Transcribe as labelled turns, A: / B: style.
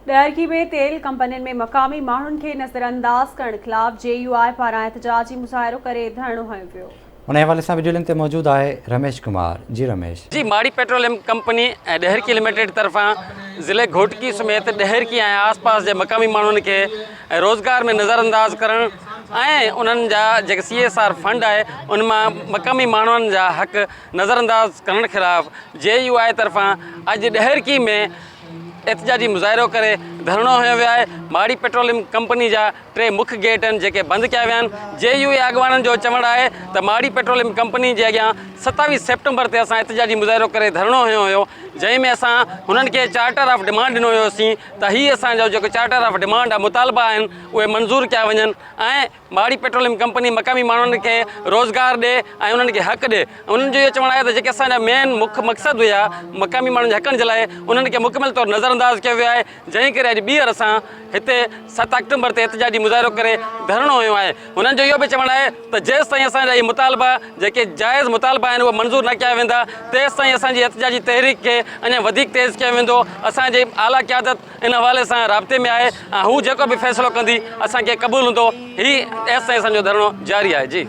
A: ॾहरकी में तेल कंपनियुनि में मक़ामी माण्हुनि खे नज़रअंदाज करण ख़िलाफ़ JUI पारां एहतजाजी मुज़ाहिरो करे धरणो हंयो वियो।
B: उन हवाले से वीडियो लिंक ते मौजूद है रमेश कुमार। जी रमेश
C: जी, माड़ी पेट्रोलियम कंपनी ॾहरकी लिमिटेड तरफां ज़िले घोटकी समेत ॾहरकी ऐं आसपास जे मक़ामी माण्हुनि खे रोज़गार में नज़रअंदाज करण ऐं उन्हनि जा जेके CSR फंड आहे उन मां मक़ामी माण्हुनि जा हक़ नज़रअंदाज करण ख़िलाफ़ JUI तरफां अॼु ॾहरकी में एहतजाजी मुज़ाहिरो करे धरणो हंयो वियो आहे। माड़ी पेट्रोलियम कंपनी जा 3 मुख्य गेट आहिनि जेके बंदि कया विया आहिनि। JUI अॻवाननि जो चवणु आहे त माड़ी पेट्रोलियम कंपनी जे अॻियां 27 सेप्टेम्बर ते असां एहतजाजी मुज़ाहिरो करे धरणो हंयो हुयो, जंहिंमें असां हुननि खे चार्टर ऑफ डिमांड ॾिनो हुयोसीं त हीअ असांजो जेको चार्टर ऑफ डिमांड आहे, मुतालबा आहिनि, उहे मंज़ूर कया वञनि ऐं माड़ी पेट्रोलियम कंपनी मक़ामी माण्हुनि खे रोज़गार ॾिए ऐं उन्हनि खे हक़ ॾिए। उन्हनि जो इहो चवणु आहे त जेके असांजा मेन मुख्य मक़सदु हुया मक़ामी माण्हुनि जे हक़नि जे लाइ, उन्हनि खे मुकमल तौरु नज़रअंदाज कयो वियो आहे, जंहिं करे अॼु ॿीहर असां हिते 7 अक्टूबर ते एहतजाजी मुज़ाहिरो करे धरणो हुयो आहे। उन्हनि जो इहो बि चवणु आहे त जेसि ताईं असांजा इहे मुतालबा जेके जाइज़ मुतालबा आहिनि उहे मंज़ूर न कया वेंदा, तेसि ताईं असांजी एहतजाजी तहरीक खे अञा वधीक तेज़ कयो वेंदो। असांजी आला क़यादत इन हवाले सां राब्ते में आहे ऐं हू जेको बि फ़ैसिलो कंदी असांखे क़बूल हूंदो। ही तेसि ताईं असांजो धरणो जारी आहे। जी।